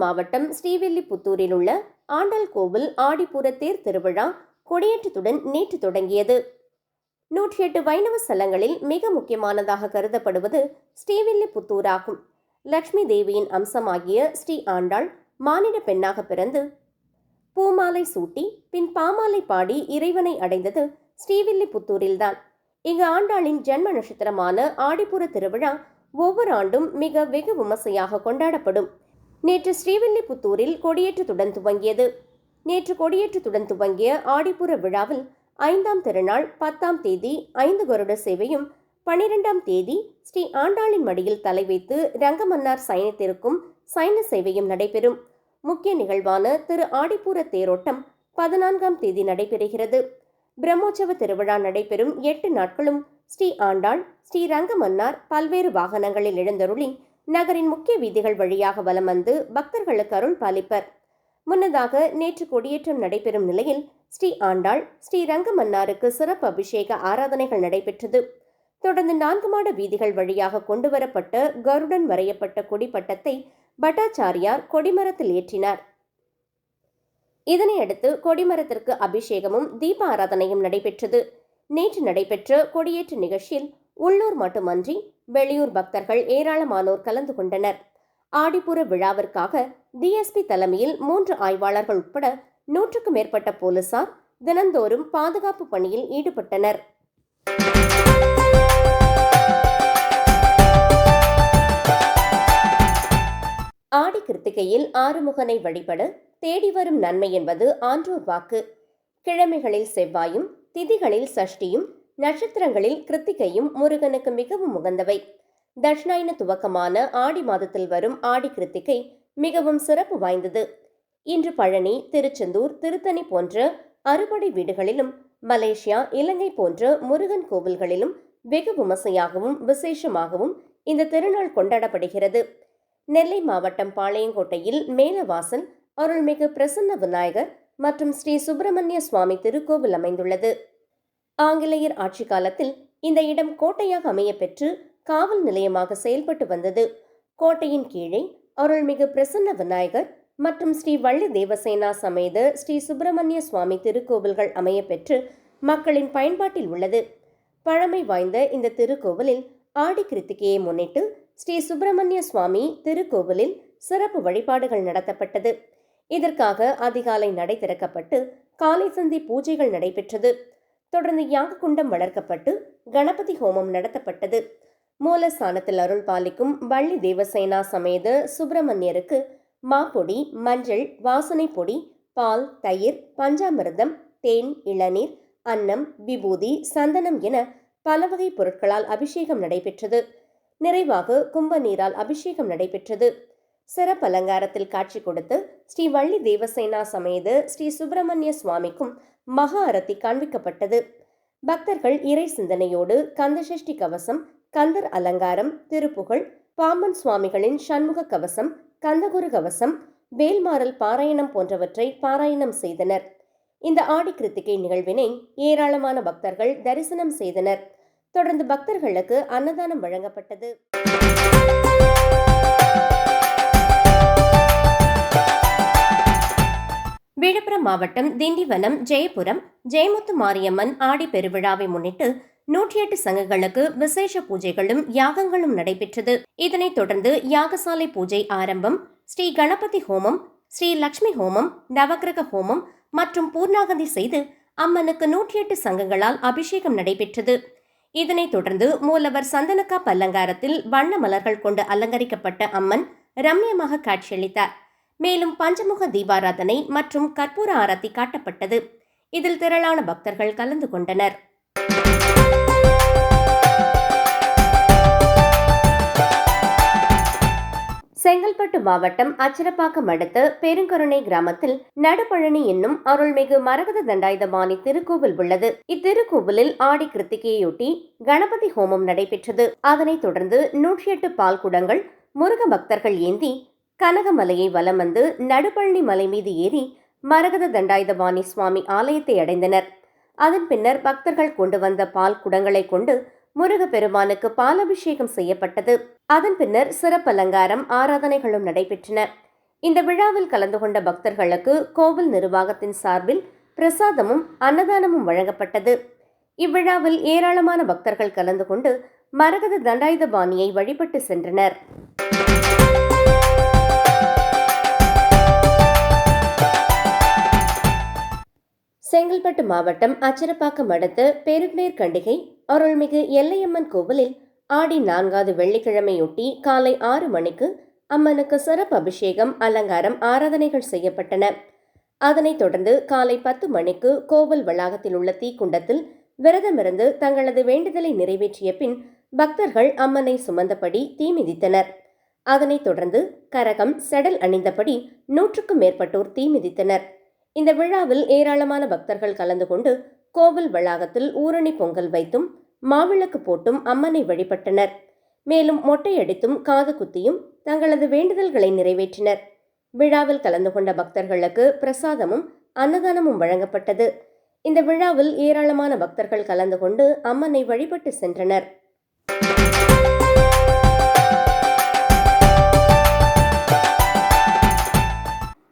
மாவட்டம் ஸ்ரீவில்லிபுத்தூரில் உள்ள ஆண்டாள் கோவில் ஆடிப்பூர தேர் திருவிழா கொடியேற்றத்துடன் நேற்று தொடங்கியது. 108 வைணவ ஸ்தலங்களில் மிக முக்கியமானதாக கருதப்படுவது ஸ்ரீவில்லிபுத்தூராகும். லட்சுமி தேவியின் அம்சமாகிய ஸ்ரீ ஆண்டாள் மானிட பெண்ணாக பிறந்து பூமாலை சூட்டி பின் பாமாலை பாடி இறைவனை அடைந்தது ஸ்ரீவில்லிபுத்தூரில்தான். இங்கு ஆண்டாளின் ஜென்ம நட்சத்திரமான ஆடிப்பூர திருவிழா ஒவ்வொரு ஆண்டும் மிக வெகு விமர்சையாக கொண்டாடப்படும். நேற்று ஸ்ரீவில்லிபுத்தூரில் கொடியேற்றத்துடன் துவங்கியது. நேற்று கொடியேற்றத்துடன் துவங்கிய ஆடிப்பூர விழாவில் 5ஆம் திருநாள் 10ஆம் தேதி 5 கருட சேவையும் 12ஆம் தேதி ஸ்ரீ ஆண்டாளின் மடியில் தலை வைத்து ரங்கமன்னார் சயனித்திருக்கும் சைன சேவையும் நடைபெறும். முக்கிய நிகழ்வான திரு ஆடிப்பூர தேரோட்டம் 14ஆம் தேதி நடைபெறுகிறது. பிரம்மோற்சவ திருவிழா நடைபெறும் 8 நாட்களும் ஸ்ரீ ஆண்டாள் ஸ்ரீ ரங்கமன்னார் பல்வேறு வாகனங்களில் எழுந்தருளி நகரின் முக்கிய வீதிகள் வழியாக வலம் வந்து பக்தர்களுக்கு அருள் பாலிப்பர். முன்னதாக நேற்று கொடியேற்றம் நடைபெறும் நிலையில் ஸ்ரீ ஆண்டாள் ஸ்ரீ ரங்கமன்னாருக்கு சிறப்பு அபிஷேக ஆராதனைகள் நடைபெற்றது. தொடர்ந்து 4 மாட வீதிகள் வழியாக கொண்டுவரப்பட்ட கருடன் வரையப்பட்ட கொடிப்பட்டத்தை பட்டாச்சாரியார் கொடிமரத்தில் ஏற்றினார். இதனையடுத்து கொடிமரத்திற்கு அபிஷேகமும் தீப ஆராதனையும் நடைபெற்றது. நேற்று நடைபெற்ற கொடியேற்ற நிகழ்ச்சியில் உள்ளூர் மட்டுமன்றி வெளியூர் பக்தர்கள் ஏராளமானோர் கலந்து கொண்டனர். ஆடிப்பூர விழாவிற்காக டிஎஸ்பி தலைமையில் 3 ஆய்வாளர்கள் உட்பட 100க்கும் மேற்பட்ட போலீசார் தினந்தோறும் பாதுகாப்பு பணியில் ஈடுபட்டனர். ஆடி கிருத்திகையில் ஆறுமுகனை வழிபட தேடி வரும் நன்மை என்பது ஆன்றோர் வாக்கு. கிழமைகளில் செவ்வாயும் திதிகளில் சஷ்டியும் நட்சத்திரங்களில் கிருத்திகையும் முருகனுக்கு மிகவும் உகந்தவை. தட்சிணாயன துவக்கமான ஆடி மாதத்தில் வரும் ஆடி கிருத்திகை மிகவும் சிறப்பு வாய்ந்தது. இன்று பழனி, திருச்செந்தூர், திருத்தணி போன்ற அறுபடை வீடுகளிலும் மலேசியா, இலங்கை போன்ற முருகன் கோவில்களிலும் வெகு விமர்சையாகவும் விசேஷமாகவும் இந்த திருநாள் கொண்டாடப்படுகிறது. நெல்லை மாவட்டம் பாளையங்கோட்டையில் மேலவாசல் அருள்மிகு பிரசன்ன விநாயகர் மற்றும் ஸ்ரீ சுப்பிரமணிய சுவாமி திருக்கோவில் அமைந்துள்ளது. ஆங்கிலேயர் ஆட்சி காலத்தில் இந்த இடம் கோட்டையாக அமைய பெற்று காவல் நிலையமாக செயல்பட்டு வந்தது. கோட்டையின் கீழே அருள்மிகு பிரசன்ன விநாயகர் மற்றும் ஸ்ரீ வள்ளி தேவசேனா சமேத ஸ்ரீ சுப்பிரமணிய சுவாமி திருக்கோவில்கள் அமைய பெற்று மக்களின் பயன்பாட்டில் உள்ளது. பழமை வாய்ந்த இந்த திருக்கோவிலில் ஆடி கிருத்திகையை முன்னிட்டு ஸ்ரீ சுப்பிரமணிய சுவாமி திருக்கோவிலில் சிறப்பு வழிபாடுகள் நடத்தப்பட்டது. இதற்காக அதிகாலை நடை திறக்கப்பட்டு காலை சந்தி பூஜைகள் நடைபெற்றது. தொடர்ந்து யாக குண்டம் வளர்க்கப்பட்டு கணபதி ஹோமம் நடத்தப்பட்டது. மூலஸ்தானத்தில் அருள் பாலிக்கும் வள்ளி தேவசேனா சமேத சுப்பிரமணியருக்கு மாப்பொடி, மஞ்சள், வாசனை பொடி, பால், தயிர், பஞ்சாமிர்தம், தேன், இளநீர், அன்னம், விபூதி, சந்தனம் என பல வகை பொருட்களால் அபிஷேகம் நடைபெற்றது. நிறைவாக கும்ப நீரால் அபிஷேகம் நடைபெற்றது. சிறப்பு அலங்காரத்தில் காட்சி கொடுத்து ஸ்ரீ வள்ளி தேவசேனா சமேத ஸ்ரீ சுப்பிரமணிய சுவாமிக்கும் மகா அரத்தி காண்பிக்கப்பட்டது. பக்தர்கள் இறை சிந்தனையோடு கந்தசஷ்டி கவசம், கந்தர் அலங்காரம், திருப்புகழ், பாம்பன் சுவாமிகளின் சண்முக கவசம், கந்தகுரு கவசம், வேல்மாறல் பாராயணம் போன்றவற்றை பாராயணம் செய்தனர். இந்த ஆடி கிருத்திகை நிகழ்வினை ஏராளமான பக்தர்கள் தரிசனம் செய்தனர். தொடர்ந்து பக்தர்களுக்கு அன்னதானம் வழங்கப்பட்டது. விழுப்புரம் மாவட்டம் திண்டிவனம், ஜெயபுரம் ஜெயமுத்து மாரியம்மன் ஆடி பெருவிழாவை முன்னிட்டு 108 சங்கங்களுக்கு விசேஷ பூஜைகளும் யாகங்களும் நடைபெற்றது. இதனைத் தொடர்ந்து யாகசாலை பூஜை ஆரம்பம், ஸ்ரீ கணபதி ஹோமம், ஸ்ரீ லட்சுமி ஹோமம், நவக்கிரக ஹோமம் மற்றும் பூர்ணாகதி செய்து அம்மனுக்கு 108 சங்கங்களால் அபிஷேகம் நடைபெற்றது. இதனைத் தொடர்ந்து மூலவர் சந்தனக்காப்பு அலங்காரத்தில் வண்ண மலர்கள் கொண்டு அலங்கரிக்கப்பட்ட அம்மன் ரம்யமாக காட்சியளித்தார். மேலும் பஞ்சமுக தீபாராதனை மற்றும் கற்பூர ஆரத்தி காட்டப்பட்டது. இதில் திரளான பக்தர்கள் கலந்து கொண்டனர். செங்கல்பட்டு மாவட்டம் அச்சிரப்பாக்கம் அடுத்த பெருங்கருணை கிராமத்தில் நடுப்பழனி என்னும் அருள்மிகு மரகத தண்டாயுதபாணி திருக்கோவில் உள்ளது. இத்திருக்கோவிலில் ஆடி கிருத்திகையொட்டி கணபதி ஹோமம் நடைபெற்றது. அதனைத் தொடர்ந்து 108 பால் குடங்கள் முருக பக்தர்கள் ஏந்தி கனகமலையை வலம் வந்து நடுப்பழனி மலை மீது ஏறி மரகத தண்டாயுதபாணி சுவாமி ஆலயத்தை அடைந்தனர். அதன் பின்னர் பக்தர்கள் கொண்டு வந்த பால் குடங்களை கொண்டு முருகப்பெருமானுக்கு பாலாபிஷேகம் செய்யப்பட்டது. அதன் பின்னர் சிறப்பு அலங்காரம், ஆராதனைகளும் நடைபெற்றன. இந்த விழாவில் கலந்து கொண்ட பக்தர்களுக்கு கோவில் நிர்வாகத்தின் சார்பில் பிரசாதமும் அன்னதானமும் வழங்கப்பட்டது. இவ்விழாவில் ஏராளமான பக்தர்கள் கலந்து கொண்டு மரகத தண்டாயுதபாணியை வழிபட்டு சென்றனர். செங்கல்பட்டு மாவட்டம் அச்சரப்பாக்கம் அடுத்த பெரும்பேர்கண்டிகை அருள்மிகு எல்லையம்மன் கோவிலில் ஆடி 4வது வெள்ளிக்கிழமையொட்டி காலை 6 மணிக்கு அம்மனுக்கு சிறப்பு அபிஷேகம், அலங்காரம், ஆராதனைகள் செய்யப்பட்டன. அதனைத் தொடர்ந்து காலை 10 மணிக்கு கோவில் வளாகத்தில் உள்ள தீக்குண்டத்தில் விரதமிருந்து தங்களது வேண்டுதலை நிறைவேற்றிய பின் பக்தர்கள் அம்மனை சுமந்தபடி தீ மிதித்தனர். அதனைத் தொடர்ந்து கரகம், செடல் அணிந்தபடி 100க்கும் மேற்பட்டோர் தீ மிதித்தனர். இந்த விழாவில் ஏராளமான பக்தர்கள் கலந்து கொண்டு கோவில் வளாகத்தில் ஊரணி பொங்கல் வைத்தும் மாவிளக்கு போட்டும் அம்மனை வழிபட்டனர். மேலும் மொட்டையடித்தும் காது குத்தியும் தங்களது வேண்டுதல்களை நிறைவேற்றினர். விழாவில் கலந்து கொண்ட பக்தர்களுக்கு பிரசாதமும் அன்னதானமும் வழங்கப்பட்டது. இந்த விழாவில் ஏராளமான பக்தர்கள் கலந்து கொண்டு அம்மனை வழிபட்டு சென்றனர்.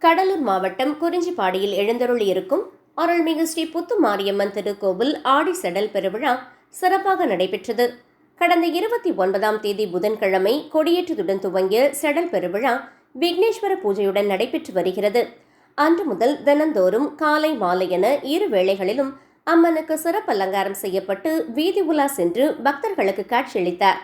கடலூர் மாவட்டம் குறிஞ்சிப்பாடியில் எழுந்தருளி இருக்கும் அருள்மிகு ஸ்ரீ புத்து மாரியம்மன் திருக்கோவில் ஆடி செடல் பெருவிழா சிறப்பாக நடைபெற்றது. கடந்த 29ஆம் தேதி புதன்கிழமை கொடியேற்றத்துடன் துவங்கிய செடல் பெருவிழா விக்னேஸ்வர பூஜையுடன் நடைபெற்று வருகிறது. அன்று முதல் தினந்தோறும் காலை மாலை என 2 வேளைகளிலும் அம்மனுக்கு சிறப்பு அலங்காரம் செய்யப்பட்டு வீதி உலா சென்று பக்தர்களுக்கு காட்சியளித்தார்.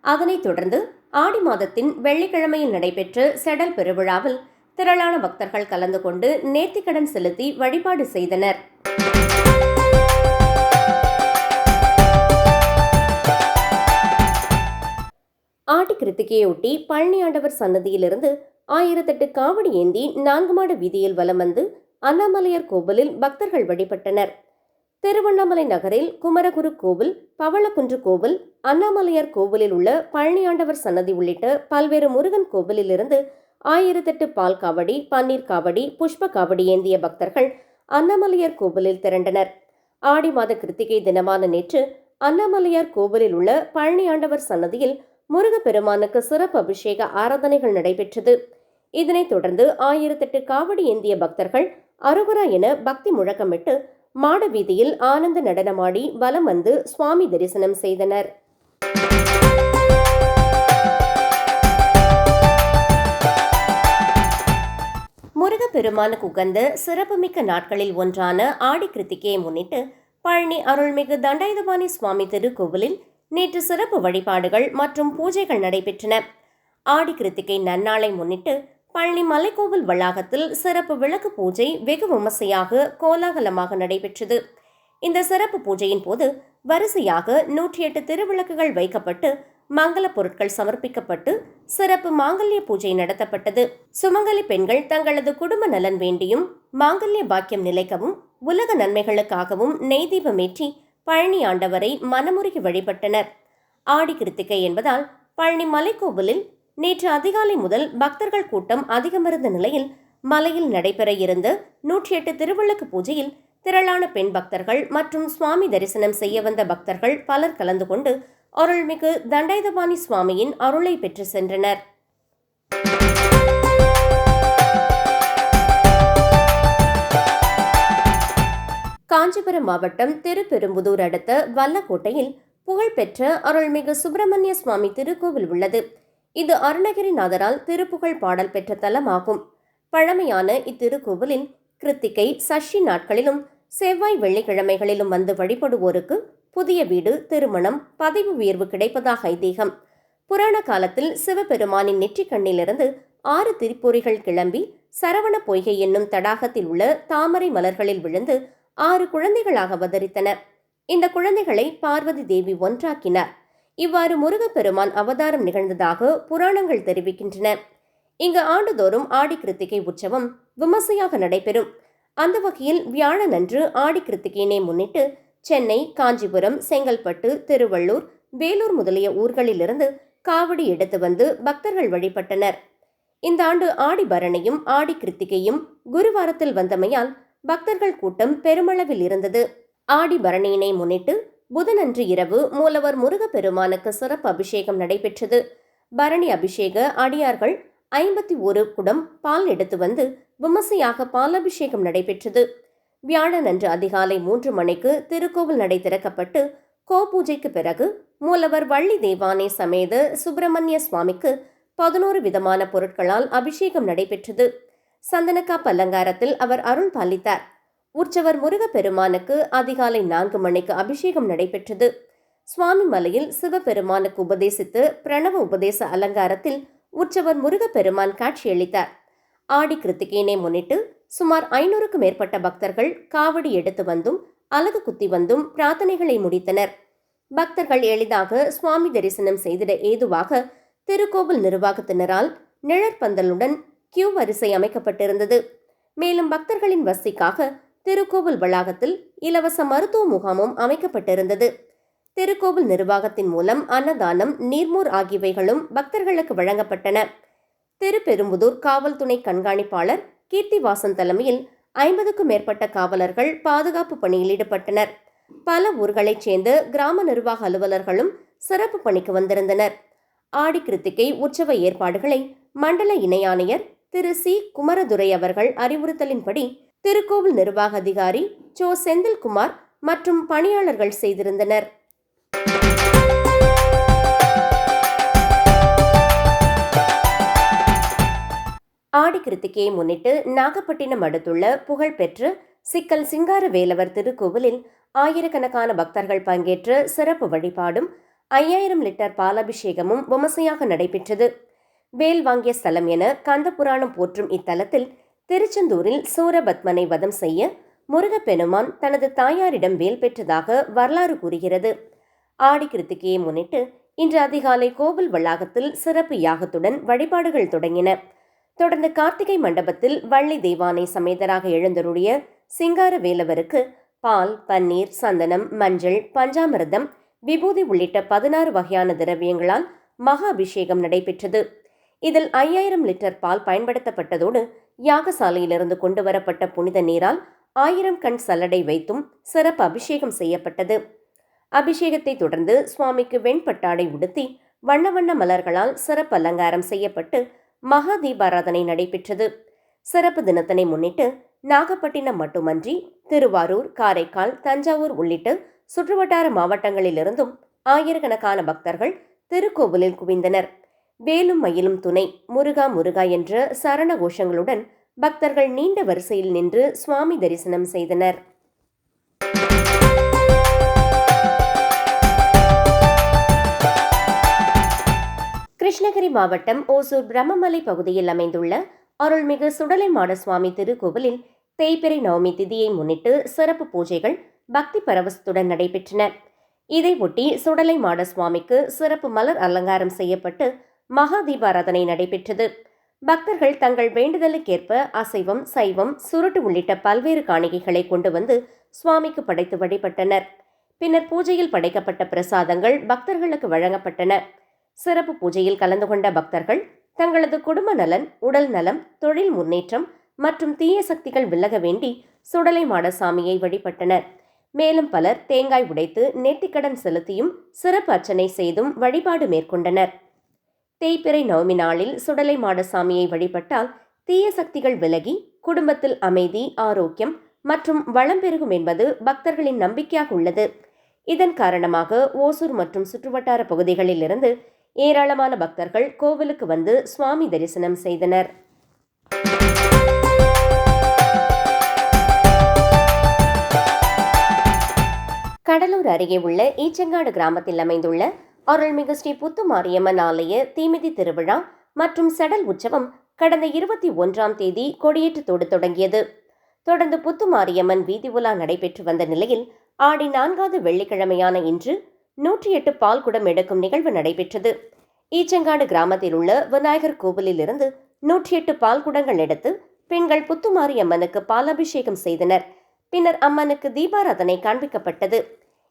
அதனைத் தொடர்ந்து ஆடி மாதத்தின் வெள்ளிக்கிழமையில் நடைபெற்ற செடல் பெருவிழாவில் திரளான பக்தர்கள் கலந்து கொண்டு நேர்த்திக்கடன் செலுத்தி வழிபாடு செய்தனர். ஆடி கிருத்திகையொட்டி பழனி ஆண்டவர் சன்னதியிலிருந்து 1008 காவடி ஏந்தி 4 மாட வீதியில் வலம் வந்து அண்ணாமலையார் கோவிலில் பக்தர்கள் வழிபட்டனர். திருவண்ணாமலை நகரில் குமரகுரு கோவில், பவளக்குன்று கோவில், அண்ணாமலையார் கோவிலில் உள்ள பழனி ஆண்டவர் சன்னதி உள்ளிட்ட பல்வேறு முருகன் கோவிலிலிருந்து 1008 பால் காவடி, பன்னீர் காவடி, புஷ்ப காவடி ஏந்திய பக்தர்கள் அண்ணாமலையார் கோவிலில் திரண்டனர். ஆடி மாத கிருத்திகை தினமான நேற்று அண்ணாமலையார் கோவிலில் உள்ள பழனி ஆண்டவர் சன்னதியில் முருகப்பெருமானுக்கு சிறப்பு அபிஷேக ஆராதனைகள் நடைபெற்றது. இதனைத் தொடர்ந்து 1008 காவடி ஏந்திய பக்தர்கள் அரோகரா என பக்தி முழக்கமிட்டு மாட வீதியில் ஆனந்த நடனமாடி வலம் வந்து சுவாமி தரிசனம் செய்தனர். முருகப்பெருமானுக்கு உகந்த சிறப்புமிக்க நாட்களில் ஒன்றான ஆடி கிருத்திகையை முன்னிட்டு பழனி அருள்மிகு தண்டாயுதபாணி சுவாமி திருக்கோவிலில் நேற்று சிறப்பு வழிபாடுகள் மற்றும் பூஜைகள் நடைபெற்றன. ஆடி கிருத்திகை நன்னாளை முன்னிட்டு பழனி மலைக்கோவில் வளாகத்தில் சிறப்பு விளக்கு பூஜை வெகு விமர்சையாக கோலாகலமாக நடைபெற்றது. இந்த சிறப்பு பூஜையின் போது வரிசையாக 108 திருவிளக்குகள் வைக்கப்பட்டு மங்கள பொருட்கள் சமர்ப்பிக்கப்பட்டு சிறப்பு மாங்கல்ய பூஜை நடத்தப்பட்டது. சுமங்கலி பெண்கள் தங்களது குடும்ப நலன் வேண்டியும் மாங்கல்ய பாக்கியம் நிலைக்கவும் உலக நன்மைகளுக்காகவும் நெய் தீபமேற்றி பழனி ஆண்டவரை மனமுருகி வழிபட்டனர். ஆடி கிருத்திகை என்பதால் பழனி மலைக்கோவிலில் நேற்று அதிகாலை முதல் பக்தர்கள் கூட்டம் அதிகமிருந்த நிலையில் மலையில் நடைபெற இருந்த 108 திருவிளக்கு பூஜையில் திரளான பெண் பக்தர்கள் மற்றும் சுவாமி தரிசனம் செய்ய வந்த பக்தர்கள் பலர் கலந்து கொண்டு அருள்மிகு தண்டாயுதபாணி சுவாமியின் அருளை பெற்று சென்றனர். காஞ்சிபுரம் மாவட்டம் திருப்பெரும்புதூர் அடுத்த வல்லக்கோட்டையில் புகழ்பெற்ற அருள்மிகு சுப்பிரமணிய சுவாமி திருக்கோவில் உள்ளது. இது அருணகிரிநாதரால் திருப்புகழ் பாடல் பெற்ற தலமாகும். பழமையான இத்திருக்கோவிலில் கிருத்திகை, சஷ்டி நாட்களிலும் செவ்வாய், வெள்ளிக்கிழமைகளிலும் வந்து வழிபடுவோருக்கு புதிய வீடு, திருமணம், பதவி உயர்வு கிடைப்பதாக ஐதீகம். புராண காலத்தில் சிவபெருமானின் நெற்றிக்கண்ணிலிருந்து 6 திரிப்பொறிகள் கிளம்பி சரவண பொய்கை என்னும் தடாகத்தில் உள்ள தாமரை மலர்களில் விழுந்து 6 குழந்தைகளாக அவதரித்தன. இந்த குழந்தைகளை பார்வதி தேவி ஒன்றாக்கினார். இவ்வாறு முருகப்பெருமான் அவதாரம் நிகழ்ந்ததாக புராணங்கள் தெரிவிக்கின்றன. இங்கு ஆண்டுதோறும் ஆடி கிருத்திகை உற்சவம் விமர்சையாக நடைபெறும். அந்த வகையில் வியாழனன்று ஆடி கிருத்திகையினை முன்னிட்டு சென்னை, காஞ்சிபுரம், செங்கல்பட்டு, திருவள்ளூர், வேலூர் முதலிய ஊர்களிலிருந்து காவடி எடுத்து வந்து பக்தர்கள் வழிபட்டனர். இந்த ஆண்டு ஆடி பரணியும் ஆடி கிருத்திகையும் குருவாரத்தில் வந்தமையால் பக்தர்கள் கூட்டம் பெருமளவில் இருந்தது. ஆடி பரணியினை முன்னிட்டு புதனன்று இரவு மூலவர் முருகப்பெருமானுக்கு சிறப்பு அபிஷேகம் நடைபெற்றது. பரணி அபிஷேக அடியார்கள் 51 குடம் பால் எடுத்து வந்து விமர்சையாக பாலாபிஷேகம் நடைபெற்றது. வியாழனன்று அதிகாலை 3 மணிக்கு திருக்கோவில் நடை திறக்கப்பட்டு கோபூஜைக்கு பிறகு மூலவர் வள்ளி தேவானை சமேத சுப்பிரமணிய சுவாமிக்கு 11 விதமான பொருட்களால் அபிஷேகம் நடைபெற்றது. சந்தனக்காப்பு அலங்காரத்தில் அவர் அருள் பாலித்தார். உற்சவர் முருகப்பெருமானுக்கு அதிகாலை 4 மணிக்கு அபிஷேகம் நடைபெற்றது. சுவாமி மலையில் சிவபெருமானுக்கு உபதேசித்து பிரணவ உபதேச அலங்காரத்தில் உற்சவர் முருகப்பெருமான் காட்சியளித்தார். ஆடி கிருத்திகையினை முன்னிட்டு சுமார் 500க்கும் மேற்பட்ட பக்தர்கள் காவடி எடுத்து வந்தும் அலகு குத்தி வந்தும் பிரார்த்தனைகளை முடித்தனர். பக்தர்கள் எளிதாக சுவாமி தரிசனம் செய்திட ஏதுவாக திருக்கோவில் நிர்வாகத்தினரால் நிழற்பந்தலுடன் கியூ வரிசை அமைக்கப்பட்டிருந்தது. மேலும் பக்தர்களின் வசதிக்காக திருக்கோவில் வளாகத்தில் இலவச மருத்துவ முகாமும் அமைக்கப்பட்டிருந்தது. திருக்கோவில் நிர்வாகத்தின் மூலம் அன்னதானம், நீர்மோர் ஆகியவைகளும் பக்தர்களுக்கு வழங்கப்பட்டன. திருப்பெரும்புதூர் காவல் துணை கண்காணிப்பாளர் கீர்த்திவாசன் தலைமையில் 50க்கும் மேற்பட்ட காவலர்கள் பாதுகாப்பு பணியில் ஈடுபட்டனர். பல ஊர்களைச் சேர்ந்த கிராம நிர்வாக அலுவலர்களும் சிறப்பு பணிக்கு வந்திருந்தனர். ஆடி கிருத்திகை உற்சவ ஏற்பாடுகளை மண்டல இணை ஆணையர் திரு சி குமரதுரை அவர்கள் அறிவுறுத்தலின்படி திருக்கோவில் நிர்வாக அதிகாரி சோ செந்தில்குமார் மற்றும் பணியாளர்கள் செய்திருந்தனர். ஆடி கிருத்திகையை முன்னிட்டு நாகப்பட்டினம் அடுத்துள்ள புகழ்பெற்ற சிக்கல் சிங்கார வேலவர் திருக்கோவிலில் ஆயிரக்கணக்கான பக்தர்கள் பங்கேற்ற சிறப்பு வழிபாடும் 5000 லிட்டர் பாலாபிஷேகமும் விமர்சையாக நடைபெற்றது. வேல் வாங்கிய ஸ்தலம் என கந்தபுராணம் போற்றும் இத்தலத்தில் திருச்செந்தூரில் சூரபத்மனை வதம் செய்ய முருகப்பெருமான் தனது தாயாரிடம் வேல் பெற்றதாக வரலாறு கூறுகிறது. ஆடி கிருத்திகையை முன்னிட்டு இன்று அதிகாலை கோவில் வளாகத்தில் சிறப்பு யாகத்துடன் வழிபாடுகள் தொடங்கின. தொடர்ந்து கார்த்திகை மண்டபத்தில் வள்ளி தேவானை சமேதராக எழுந்தருளிய சிங்கார வேலவருக்கு பால், பன்னீர், சந்தனம், மஞ்சள், பஞ்சாமிர்தம், விபூதி உள்ளிட்ட 16 வகையான திரவியங்களால் மகா அபிஷேகம் நடைபெற்றது. இதில் 5000 லிட்டர் பால் பயன்படுத்தப்பட்டதோடு யாகசாலையிலிருந்து கொண்டு வரப்பட்ட புனித நீரால் 1000 கண் சல்லடை வைத்தும் சிறப்பு அபிஷேகம் செய்யப்பட்டது. அபிஷேகத்தை தொடர்ந்து சுவாமிக்கு வெண்பட்டாடை உடுத்தி வண்ண வண்ண மலர்களால் சிறப்பு அலங்காரம் செய்யப்பட்டு மகா தீபாராதனை நடைபெற்றது. சிறப்பு தினத்தினை முன்னிட்டு நாகப்பட்டினம் மட்டுமன்றி திருவாரூர், காரைக்கால், தஞ்சாவூர் உள்ளிட்ட சுற்றுவட்டார மாவட்டங்களிலிருந்தும் ஆயிரக்கணக்கான பக்தர்கள் திருக்கோவிலில் குவிந்தனர். வேலும் மயிலும் துணை, முருகா முருகா என்ற சரண கோஷங்களுடன் பக்தர்கள் நீண்ட வரிசையில் நின்று சுவாமி தரிசனம் செய்தனர். கிருஷ்ணகிரி மாவட்டம் ஓசூர் பிரம்மமலை பகுதியில் அமைந்துள்ள அருள்மிகு சுடலைமாட சுவாமி திருக்கோவிலில் தேய்பிறை நவமி திதியை முன்னிட்டு சிறப்பு பூஜைகள் பக்தி பரவசத்துடன் நடைபெற்றன. இதையொட்டி சுடலைமாட சுவாமிக்கு சிறப்பு மலர் அலங்காரம் செய்யப்பட்டு மகா தீபாராதனை நடைபெற்றது. பக்தர்கள் தங்கள் வேண்டுதலுக்கேற்ப அசைவம், சைவம், சுருட்டு உள்ளிட்ட பல்வேறு காணிக்கைகளை கொண்டு வந்து சுவாமிக்கு படைத்து வழிபட்டனர். பின்னர் பூஜையில் படைக்கப்பட்ட பிரசாதங்கள் பக்தர்களுக்கு வழங்கப்பட்டன. சிறப்பு பூஜையில் கலந்து கொண்ட பக்தர்கள் தங்களது குடும்ப நலன், உடல் நலம், தொழில் முன்னேற்றம் மற்றும் தீய சக்திகள் விலக வேண்டி சுடலைமாட சாமியை வழிபட்டனர். மேலும் பலர் தேங்காய் உடைத்து நேர்த்திக்கடன் செலுத்தியும் சிறப்பு அர்ச்சனை செய்தும் வழிபாடு மேற்கொண்டனர். தேய்பிறை நவமி நாளில் சுடலைமாட சாமியை வழிபட்டால் தீய சக்திகள் விலகி குடும்பத்தில் அமைதி, ஆரோக்கியம் மற்றும் வளம் பெருகும் என்பது பக்தர்களின் நம்பிக்கையாக உள்ளது. இதன் காரணமாக ஓசூர் மற்றும் சுற்றுவட்டார பகுதிகளில் இருந்து ஏராளமான பக்தர்கள் கோவிலுக்கு வந்து சுவாமி தரிசனம் செய்தனர். கடலூர் அருகே உள்ள ஈச்சங்காடு கிராமத்தில் அமைந்துள்ள அருள்மிகு ஸ்ரீ புத்துமாரியம்மன் ஆலய தீமிதி திருவிழா மற்றும் சடல் உற்சவம் கடந்த 21ஆம் தேதி கொடியேற்றத்தோடு தொடங்கியது. தொடர்ந்து புத்துமாரியம்மன் வீதி உலா நடைபெற்று வந்த நிலையில் ஆடி 4வது வெள்ளிக்கிழமையான இன்று 108 பால் குடம் எடுக்கும் நிகழ்வு நடைபெற்றது. ஈச்சங்காடு கிராமத்தில் உள்ள விநாயகர் கோவிலில் இருந்து 108 பால் குடங்கள் எடுத்து பெண்கள் புத்துமாரியம்மனுக்கு பாலாபிஷேகம் செய்தனர். பின்னர் அம்மனுக்கு தீபாராதனை காண்பிக்கப்பட்டது.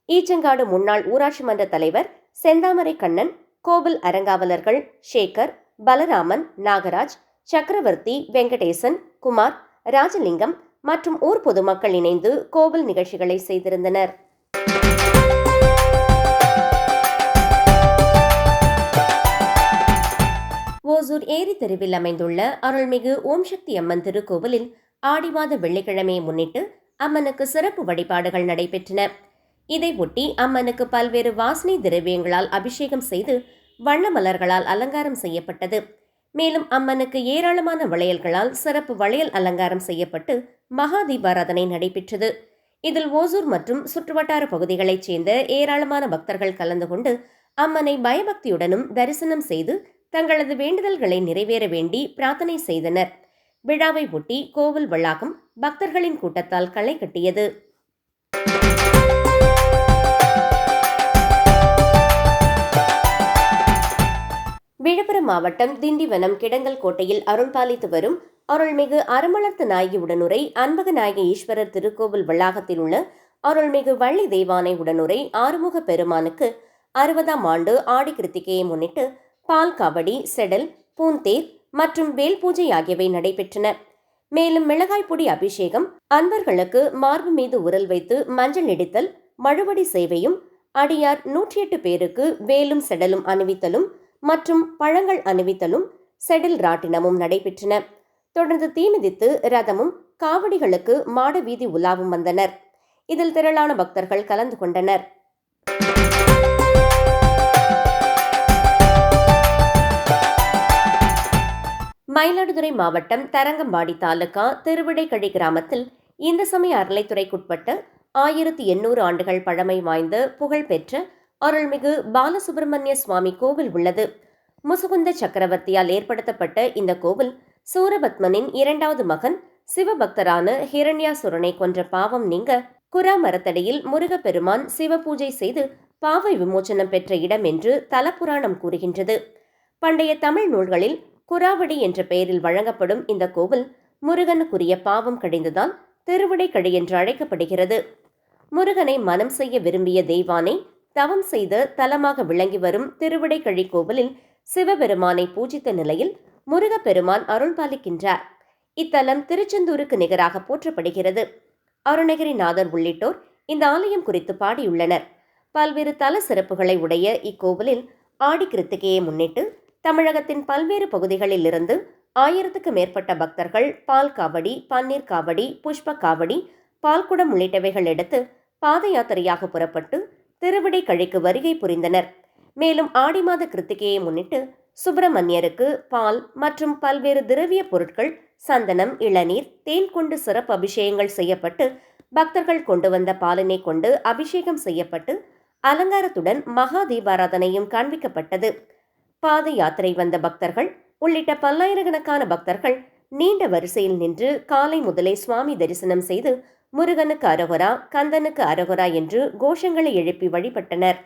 ஈச்சங்காடு முன்னாள் ஊராட்சி மன்ற தலைவர் செந்தாமரை கண்ணன், கோவில் அறங்காவலர்கள் சேகர், பலராமன், நாகராஜ், சக்கரவர்த்தி, வெங்கடேசன், குமார், ராஜலிங்கம் மற்றும் ஊர் பொதுமக்கள் இணைந்து கோவில் நிகழ்ச்சிகளை செய்திருந்தனர். ஓசூர் ஏரி தெருவில் அமைந்துள்ள அருள்மிகு ஓம் சக்தி அம்மன் திருக்கோவிலில் ஆடி மாத வெள்ளிக்கிழமையை முன்னிட்டு அம்மனுக்கு சிறப்பு வழிபாடுகள் நடைபெற்றன. இதையொட்டி அம்மனுக்கு பல்வேறு வாசனை திரவியங்களால் அபிஷேகம் செய்து வண்ண மலர்களால் அலங்காரம் செய்யப்பட்டது. மேலும் அம்மனுக்கு ஏராளமான வளையல்களால் சிறப்பு வளையல் அலங்காரம் செய்யப்பட்டு மகா தீபாராதனை நடைபெற்றது. இதில் ஓசூர் மற்றும் சுற்றுவட்டார பகுதிகளைச் சேர்ந்த ஏராளமான பக்தர்கள் கலந்து கொண்டு அம்மனை பயபக்தியுடனும் தரிசனம் செய்து தங்களது வேண்டுதல்களை நிறைவேற வேண்டி பிரார்த்தனை செய்தனர். விழாவை ஒட்டி கோவில் வளாகம் பக்தர்களின் கூட்டத்தால் களை கட்டியது. விழுப்புரம் மாவட்டம் திண்டிவனம் கிடங்கல் கோட்டையில் அருள்பாலித்து வரும் அருள்மிகு அருமலர்த்த நாயகி உடனுரை அன்பக நாயகி ஈஸ்வரர் திருக்கோவில் வளாகத்தில் உள்ள அருள்மிகு வள்ளி தெய்வானை உடனுரை ஆறுமுக பெருமானுக்கு 60ஆம் ஆண்டு ஆடி கிருத்திகையை முன்னிட்டு பால் காவடி, செடல், பூந்தேர் மற்றும் வேல் பூஜை ஆகியவை நடைபெற்றன. மேலும் மிளகாய்பொடி அபிஷேகம், அன்பர்களுக்கு மார்பு மீது உரல் வைத்து மஞ்சள் இடித்தல், மழுவடி சேவையும், அடியார் 108 பேருக்கு வேலும் செடலும் அணிவித்தலும் மற்றும் பழங்கள் அணிவித்தலும் செடில் ராட்டினமும் நடைபெற்றன. தொடர்ந்து தீமிதித்து ரதமும் காவடிகளுக்கு மாட வீதி உலாவும் வந்தனர். இதில் திரளான பக்தர்கள் கலந்து கொண்டனர். மயிலாடுதுறை மாவட்டம் தரங்கம்பாடி தாலுகா திருவிடைக்கழி கிராமத்தில் இந்து சமய அறநிலைத்துறைக்குட்பட்ட 1800 ஆண்டுகள் பழமை வாய்ந்த புகழ்பெற்ற அருள்மிகு பாலசுப்பிரமணிய சுவாமி கோவில் உள்ளது. முசுகுந்த சக்கரவர்த்தியால் ஏற்படுத்தப்பட்ட இந்த கோவில் சூரபத்மனின் 2வது மகன் சிவபக்தரான ஹிரண்யாசுரனை கொன்ற பாவம் நீங்க குரா மரத்தடியில் முருகப்பெருமான் சிவபூஜை செய்து பாவை விமோச்சனம் பெற்ற இடம் என்று தலப்புராணம் கூறுகின்றது. பண்டைய தமிழ் நூல்களில் குராவடி என்ற பெயரில் வழங்கப்படும் இந்த கோவில் முருகனுக்குரிய பாவம் கடிந்ததால் திருவிடைக்கழி என்று அழைக்கப்படுகிறது. முருகனை மனம் செய்ய விரும்பிய தெய்வானை தவம் செய்த தலமாக விளங்கி வரும் திருவிடைக்கழி கோவிலில் சிவபெருமானை பூஜித்த நிலையில் முருகப்பெருமான் அருள்பாலிக்கின்றார். இத்தலம் திருச்செந்தூருக்கு நிகராக போற்றப்படுகிறது. அருணகிரிநாதர் உள்ளிட்டோர் இந்த ஆலயம் குறித்து பாடியுள்ளனர். பல்வேறு தல சிறப்புகளை உடைய இக்கோவிலில் ஆடி கிருத்திகையை முன்னிட்டு தமிழகத்தின் பல்வேறு பகுதிகளில் இருந்து 1000க்கும் மேற்பட்ட பக்தர்கள் பால் காவடி, பன்னீர் காவடி, புஷ்ப காவடி, பால்குடம் உள்ளிட்டவைகள் எடுத்து பாத யாத்திரையாக புறப்பட்டு திருவிடைக்கழிக்கு வருகை புரிந்தனர். மேலும் ஆடி மாத கிருத்திகையை முன்னிட்டு சுப்பிரமணியருக்கு பால் மற்றும் பல்வேறு திரவிய பொருட்கள், சந்தனம், இளநீர், தேன் கொண்டு சிறப்பு அபிஷேகங்கள் செய்யப்பட்டு பக்தர்கள் கொண்டு வந்த பாலினை கொண்டு அபிஷேகம் செய்யப்பட்டு அலங்காரத்துடன் மகா தீபாராதனையும் காண்பிக்கப்பட்டது. பாத யாத்திரை வந்த பக்தர்கள் உள்ளிட்ட பல்லாயிரக்கணக்கான பக்தர்கள் நீண்ட வரிசையில் நின்று காலை முதலே சுவாமி தரிசனம் செய்து முருகனுக்கு அரோகரா, கந்தனுக்கு அரோகரா என்று கோஷங்களை எழுப்பி வழிபட்டனர்.